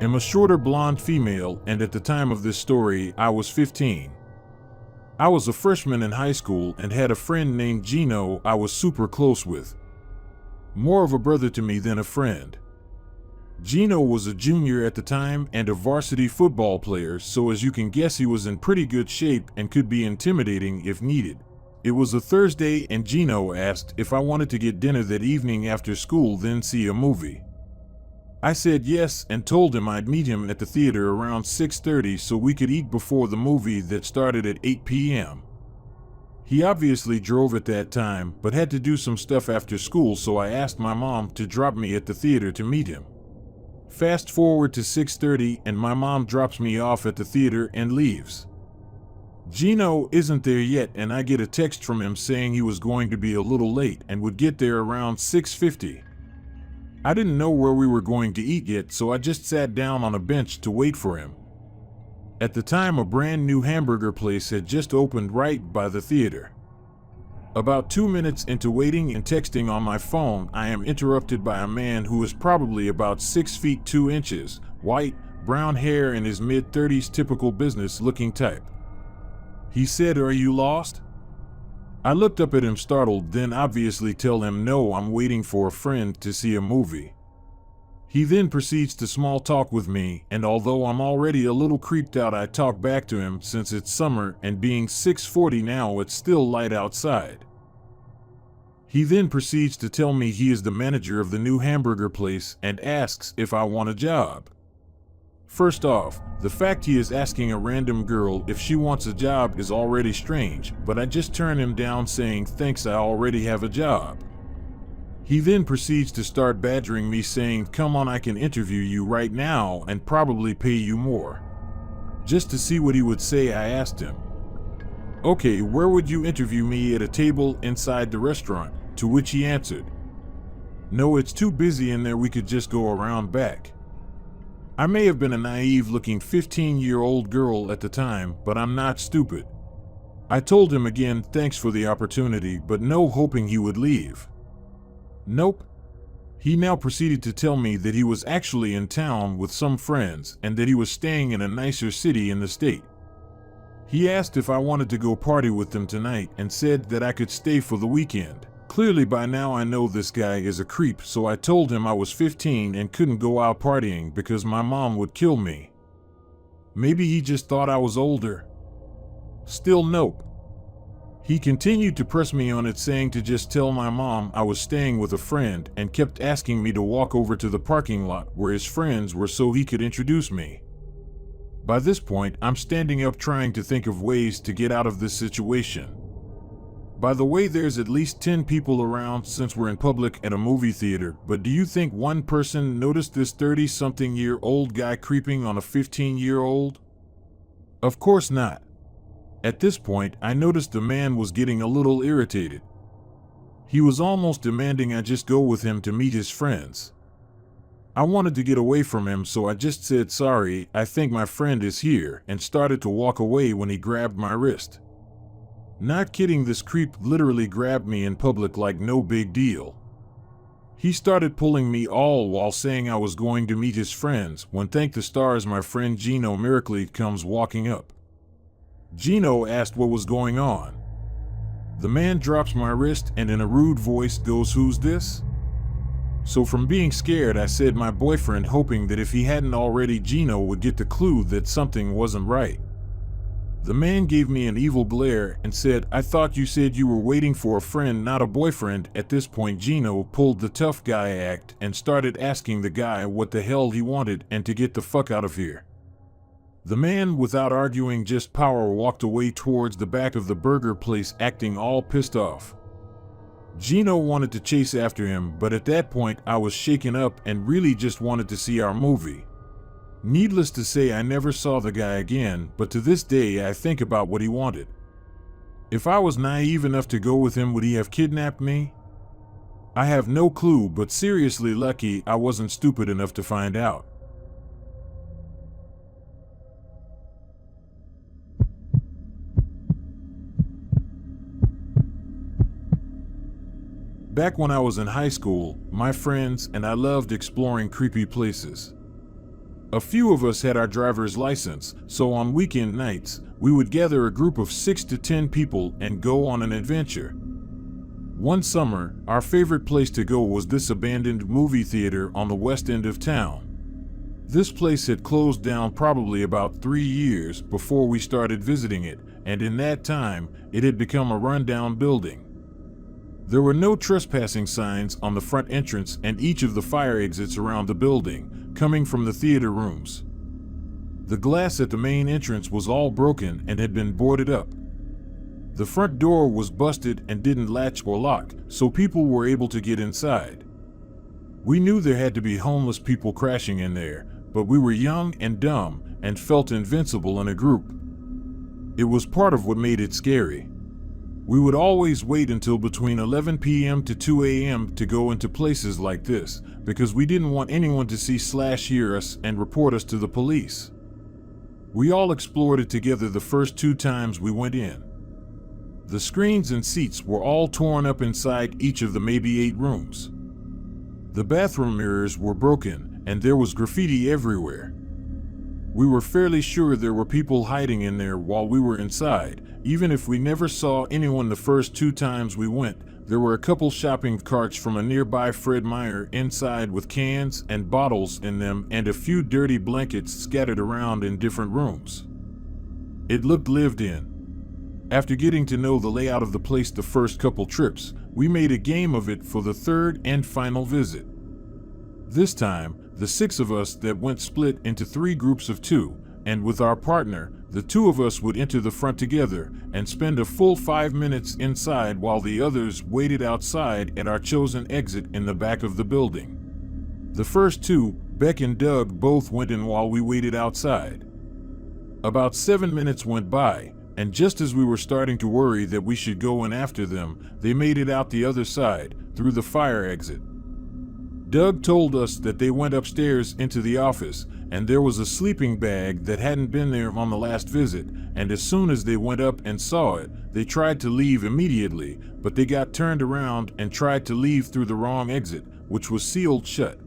am a shorter blonde female, and at the time of this story, I was 15. I was a freshman in high school and had a friend named Gino I was super close with. More of a brother to me than a friend. Gino was a junior at the time and a varsity football player, so as you can guess he was in pretty good shape and could be intimidating if needed. It was a Thursday and Gino asked if I wanted to get dinner that evening after school, then see a movie. I said yes and told him I'd meet him at the theater around 6:30 so we could eat before the movie that started at 8 p.m. He obviously drove at that time but had to do some stuff after school, so I asked my mom to drop me at the theater to meet him. Fast forward to 6:30 and my mom drops me off at the theater and leaves. Gino isn't there yet and I get a text from him saying he was going to be a little late and would get there around 6:50. I didn't know where we were going to eat yet, so I just sat down on a bench to wait for him. At the time, a brand new hamburger place had just opened right by the theater. About 2 minutes into waiting and texting on my phone, I am interrupted by a man who is probably about 6 feet 2 inches, white, brown hair, in his mid-30s, typical business-looking type. He said, "Are you lost?" I looked up at him startled, then obviously tell him no, I'm waiting for a friend to see a movie. He then proceeds to small talk with me, and although I'm already a little creeped out, I talk back to him since it's summer and being 6:40 now, it's still light outside. He then proceeds to tell me he is the manager of the new hamburger place and asks if I want a job. First off, the fact he is asking a random girl if she wants a job is already strange, but I just turn him down saying thanks, I already have a job. He then proceeds to start badgering me saying, "Come on, I can interview you right now and probably pay you more." Just to see what he would say, I asked him, "Okay, where would you interview me, at a table inside the restaurant?" To which he answered, "No, it's too busy in there, we could just go around back." I may have been a naive-looking 15-year-old girl at the time, but I'm not stupid. I told him again thanks for the opportunity, but no, hoping he would leave. Nope. He now proceeded to tell me that he was actually in town with some friends and that he was staying in a nicer city in the state. He asked if I wanted to go party with them tonight and said that I could stay for the weekend. Clearly by now I know this guy is a creep, so I told him I was 15 and couldn't go out partying because my mom would kill me. Maybe he just thought I was older. Still nope. He continued to press me on it, saying to just tell my mom I was staying with a friend, and kept asking me to walk over to the parking lot where his friends were so he could introduce me. By this point, I'm standing up trying to think of ways to get out of this situation. By the way, there's at least 10 people around since we're in public at a movie theater, but do you think one person noticed this 30-something-year-old guy creeping on a 15-year-old? Of course not. At this point, I noticed the man was getting a little irritated. He was almost demanding I just go with him to meet his friends. I wanted to get away from him, so I just said, "Sorry, I think my friend is here," and started to walk away when he grabbed my wrist. Not kidding, this creep literally grabbed me in public like no big deal. He started pulling me all while saying I was going to meet his friends, when thank the stars my friend Gino miraculously comes walking up. Gino asked what was going on. The man drops my wrist and in a rude voice goes, "Who's this?" So from being scared, I said my boyfriend, hoping that if he hadn't already, Gino would get the clue that something wasn't right. The man gave me an evil glare and said, "I thought you said you were waiting for a friend, not a boyfriend." At this point, Gino pulled the tough guy act and started asking the guy what the hell he wanted and to get the fuck out of here. The man, without arguing, just power walked away towards the back of the burger place, acting all pissed off. Gino wanted to chase after him, but at that point I was shaken up and really just wanted to see our movie. Needless to say, I never saw the guy again, but to this day I think about what he wanted. If I was naive enough to go with him, would he have kidnapped me? I have no clue, but seriously lucky I wasn't stupid enough to find out. Back when I was in high school, my friends and I loved exploring creepy places. A few of us had our driver's license, so on weekend nights, we would gather a group of 6 to 10 people and go on an adventure. One summer, our favorite place to go was this abandoned movie theater on the west end of town. This place had closed down probably about 3 years before we started visiting it, and in that time, it had become a rundown building. There were no trespassing signs on the front entrance and each of the fire exits around the building, coming from the theater rooms. The glass at the main entrance was all broken and had been boarded up. The front door was busted and didn't latch or lock, so people were able to get inside. We knew there had to be homeless people crashing in there, but we were young and dumb and felt invincible in a group. It was part of what made it scary. We would always wait until between 11 p.m. to 2 a.m. to go into places like this, because we didn't want anyone to see/hear us and report us to the police. We all explored it together the first 2 times we went in. The screens and seats were all torn up inside each of the maybe 8 rooms. The bathroom mirrors were broken, and there was graffiti everywhere. We were fairly sure there were people hiding in there while we were inside. Even if we never saw anyone the first 2 times we went, there were a couple shopping carts from a nearby Fred Meyer inside with cans and bottles in them and a few dirty blankets scattered around in different rooms. It looked lived in. After getting to know the layout of the place the first couple trips, we made a game of it for the 3rd and final visit. This time, the 6 of us that went split into 3 groups of 2, and with our partner, the 2 of us would enter the front together and spend a full 5 minutes inside while the others waited outside at our chosen exit in the back of the building. The first 2, Beck and Doug, both went in while we waited outside. About 7 minutes went by, and just as we were starting to worry that we should go in after them, they made it out the other side, through the fire exit. Doug told us that they went upstairs into the office, and there was a sleeping bag that hadn't been there on the last visit, and as soon as they went up and saw it, they tried to leave immediately, but they got turned around and tried to leave through the wrong exit, which was sealed shut.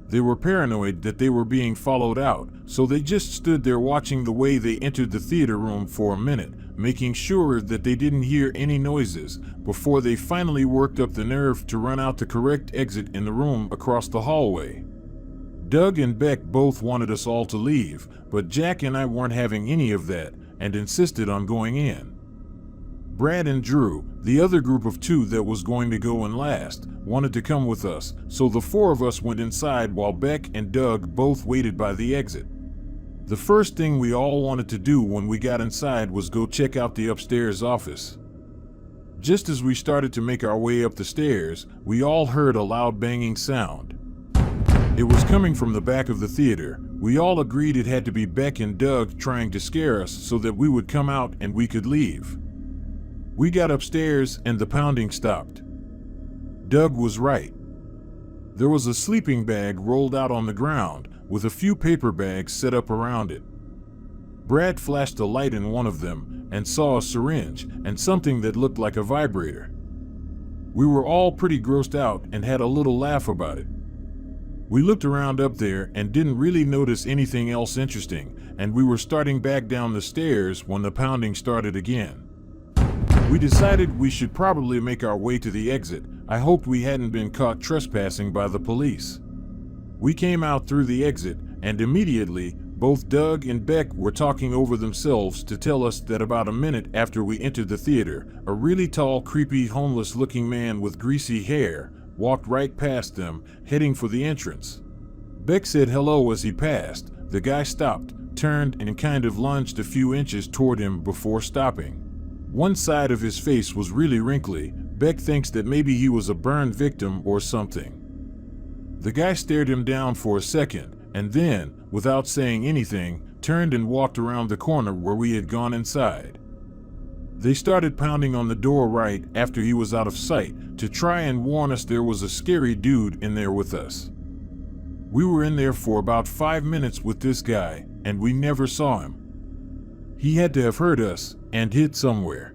They were paranoid that they were being followed out, so they just stood there watching the way they entered the theater room for a minute, making sure that they didn't hear any noises, before they finally worked up the nerve to run out the correct exit in the room across the hallway. Doug and Beck both wanted us all to leave, but Jack and I weren't having any of that, and insisted on going in. Brad and Drew, the other group of 2 that was going to go in last, wanted to come with us, so the 4 of us went inside while Beck and Doug both waited by the exit. The first thing we all wanted to do when we got inside was go check out the upstairs office. Just as we started to make our way up the stairs, we all heard a loud banging sound. It was coming from the back of the theater. We all agreed it had to be Beck and Doug trying to scare us so that we would come out and we could leave. We got upstairs and the pounding stopped. Doug was right. There was a sleeping bag rolled out on the ground, with a few paper bags set up around it. Brad flashed a light in one of them and saw a syringe and something that looked like a vibrator. We were all pretty grossed out and had a little laugh about it. We looked around up there and didn't really notice anything else interesting, and we were starting back down the stairs when the pounding started again. We decided we should probably make our way to the exit. I hoped we hadn't been caught trespassing by the police. We came out through the exit, and immediately, both Doug and Beck were talking over themselves to tell us that about a minute after we entered the theater, a really tall, creepy, homeless-looking man with greasy hair walked right past them, heading for the entrance. Beck said hello as he passed. The guy stopped, turned, and kind of lunged a few inches toward him before stopping. One side of his face was really wrinkly. Beck thinks that maybe he was a burn victim or something. The guy stared him down for a second, and then, without saying anything, turned and walked around the corner where we had gone inside. They started pounding on the door right after he was out of sight to try and warn us there was a scary dude in there with us. We were in there for about 5 minutes with this guy, and we never saw him. He had to have heard us and hid somewhere.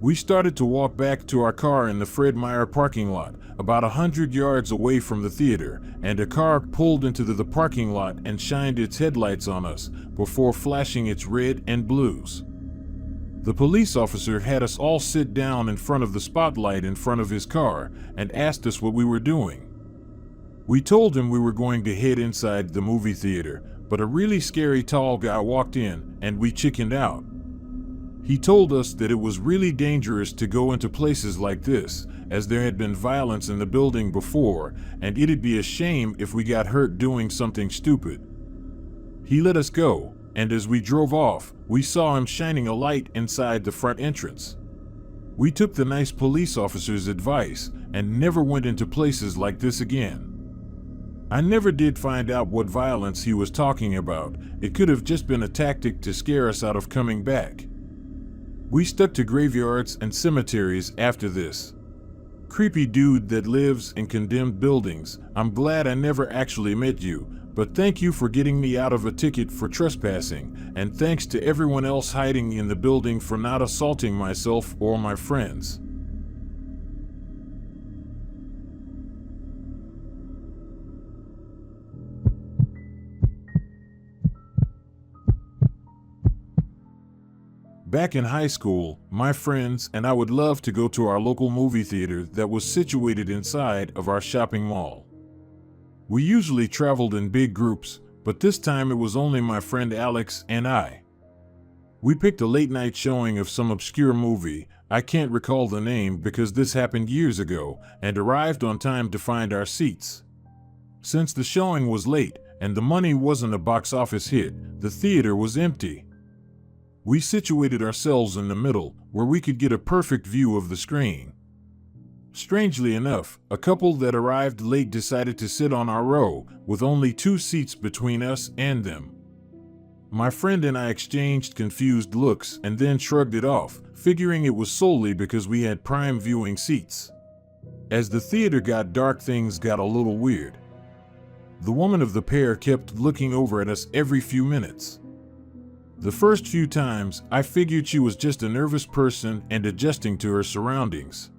We started to walk back to our car in the Fred Meyer parking lot, about 100 yards away from the theater, and a car pulled into the parking lot and shined its headlights on us before flashing its red and blues. The police officer had us all sit down in front of the spotlight in front of his car and asked us what we were doing. We told him we were going to head inside the movie theater, but a really scary tall guy walked in and we chickened out. He told us that it was really dangerous to go into places like this, as there had been violence in the building before, and it'd be a shame if we got hurt doing something stupid. He let us go, and as we drove off, we saw him shining a light inside the front entrance. We took the nice police officer's advice and never went into places like this again. I never did find out what violence he was talking about. It could have just been a tactic to scare us out of coming back. We stuck to graveyards and cemeteries after this. Creepy dude that lives in condemned buildings, I'm glad I never actually met you, but thank you for getting me out of a ticket for trespassing, and thanks to everyone else hiding in the building for not assaulting myself or my friends. Back in high school, my friends and I would love to go to our local movie theater that was situated inside of our shopping mall. We usually traveled in big groups, but this time it was only my friend Alex and I. We picked a late night showing of some obscure movie, I can't recall the name because this happened years ago, and arrived on time to find our seats. Since the showing was late and the money wasn't a box office hit, the theater was empty. We situated ourselves in the middle, where we could get a perfect view of the screen. Strangely enough, a couple that arrived late decided to sit on our row, with only 2 seats between us and them. My friend and I exchanged confused looks and then shrugged it off, figuring it was solely because we had prime viewing seats. As the theater got dark, things got a little weird. The woman of the pair kept looking over at us every few minutes. The first few times, I figured she was just a nervous person and adjusting to her surroundings.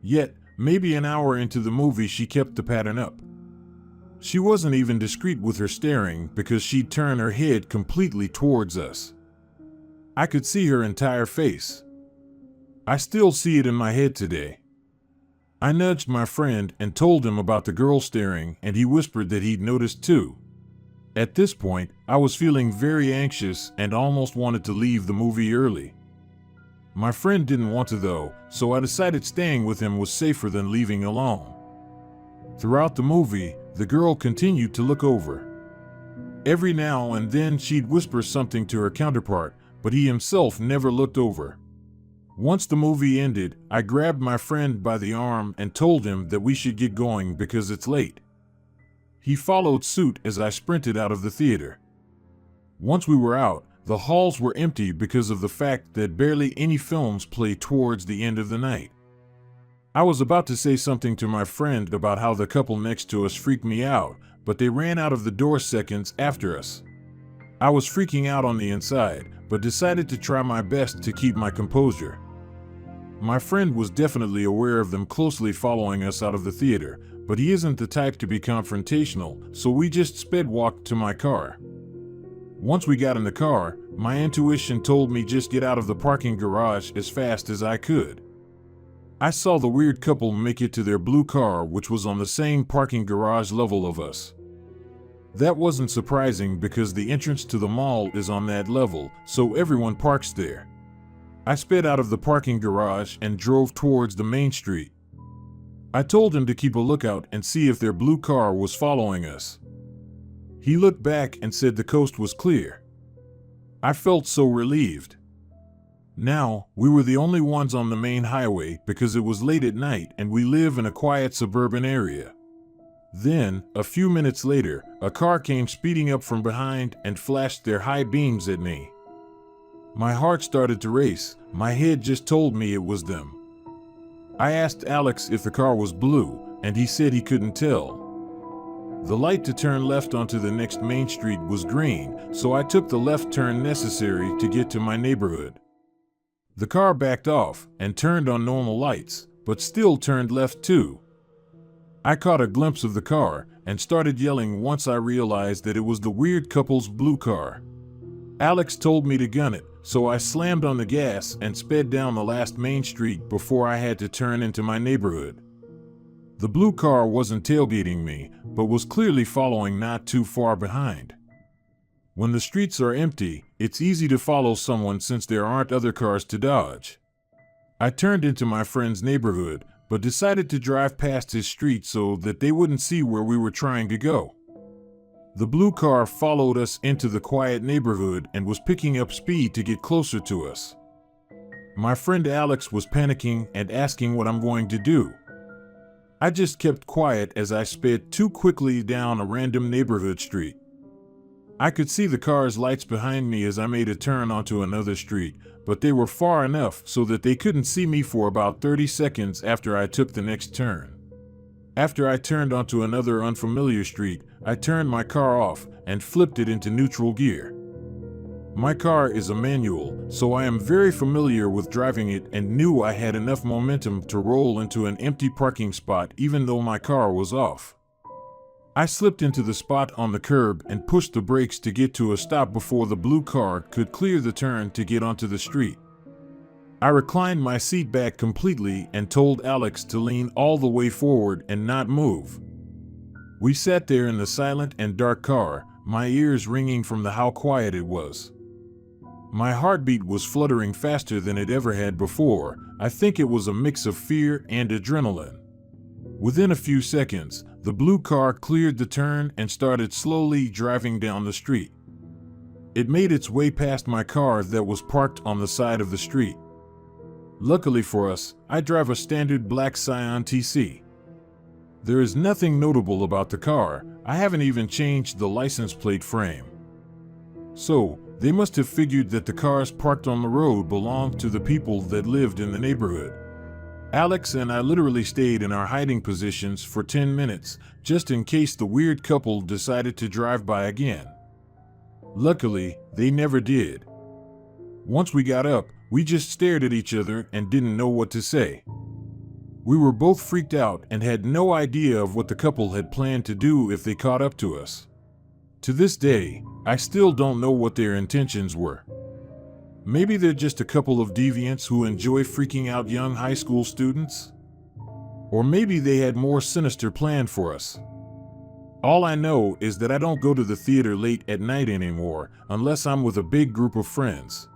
Yet, maybe an hour into the movie, she kept the pattern up. She wasn't even discreet with her staring because she'd turn her head completely towards us. I could see her entire face. I still see it in my head today. I nudged my friend and told him about the girl staring, and he whispered that he'd noticed too. At this point, I was feeling very anxious and almost wanted to leave the movie early. My friend didn't want to though, so I decided staying with him was safer than leaving alone. Throughout the movie, the girl continued to look over. Every now and then she'd whisper something to her counterpart, but he himself never looked over. Once the movie ended, I grabbed my friend by the arm and told him that we should get going because it's late. He followed suit as I sprinted out of the theater. Once we were out, the halls were empty because of the fact that barely any films played towards the end of the night. I was about to say something to my friend about how the couple next to us freaked me out, but they ran out of the door seconds after us. I was freaking out on the inside, but decided to try my best to keep my composure. My friend was definitely aware of them closely following us out of the theater, but he isn't the type to be confrontational, so we just sped walked to my car. Once we got in the car, my intuition told me just get out of the parking garage as fast as I could. I saw the weird couple make it to their blue car, which was on the same parking garage level of us. That wasn't surprising because the entrance to the mall is on that level, so everyone parks there. I sped out of the parking garage and drove towards the main street. I told him to keep a lookout and see if their blue car was following us. He looked back and said the coast was clear. I felt so relieved. Now, we were the only ones on the main highway because it was late at night and we live in a quiet suburban area. Then, a few minutes later, a car came speeding up from behind and flashed their high beams at me. My heart started to race. My head just told me it was them. I asked Alex if the car was blue, and he said he couldn't tell. The light to turn left onto the next main street was green, so I took the left turn necessary to get to my neighborhood. The car backed off and turned on normal lights, but still turned left too. I caught a glimpse of the car and started yelling once I realized that it was the weird couple's blue car. Alex told me to gun it, so I slammed on the gas and sped down the last main street before I had to turn into my neighborhood. The blue car wasn't tailgating me, but was clearly following not too far behind. When the streets are empty, it's easy to follow someone since there aren't other cars to dodge. I turned into my friend's neighborhood, but decided to drive past his street so that they wouldn't see where we were trying to go. The blue car followed us into the quiet neighborhood and was picking up speed to get closer to us. My friend Alex was panicking and asking what I'm going to do. I just kept quiet as I sped too quickly down a random neighborhood street. I could see the car's lights behind me as I made a turn onto another street, but they were far enough so that they couldn't see me for about 30 seconds after I took the next turn. After I turned onto another unfamiliar street, I turned my car off and flipped it into neutral gear. My car is a manual, so I am very familiar with driving it and knew I had enough momentum to roll into an empty parking spot even though my car was off. I slipped into the spot on the curb and pushed the brakes to get to a stop before the blue car could clear the turn to get onto the street. I reclined my seat back completely and told Alex to lean all the way forward and not move. We sat there in the silent and dark car, my ears ringing from how quiet it was. My heartbeat was fluttering faster than it ever had before. I think it was a mix of fear and adrenaline. Within a few seconds, the blue car cleared the turn and started slowly driving down the street. It made its way past my car that was parked on the side of the street. Luckily for us, I drive a standard black Scion TC. There is nothing notable about the car. I haven't even changed the license plate frame. So, they must have figured that the cars parked on the road belonged to the people that lived in the neighborhood. Alex and I literally stayed in our hiding positions for 10 minutes, just in case the weird couple decided to drive by again. Luckily, they never did. Once we got up, we just stared at each other and didn't know what to say. We were both freaked out and had no idea of what the couple had planned to do if they caught up to us. To this day, I still don't know what their intentions were. Maybe they're just a couple of deviants who enjoy freaking out young high school students? Or maybe they had more sinister planned for us. All I know is that I don't go to the theater late at night anymore unless I'm with a big group of friends.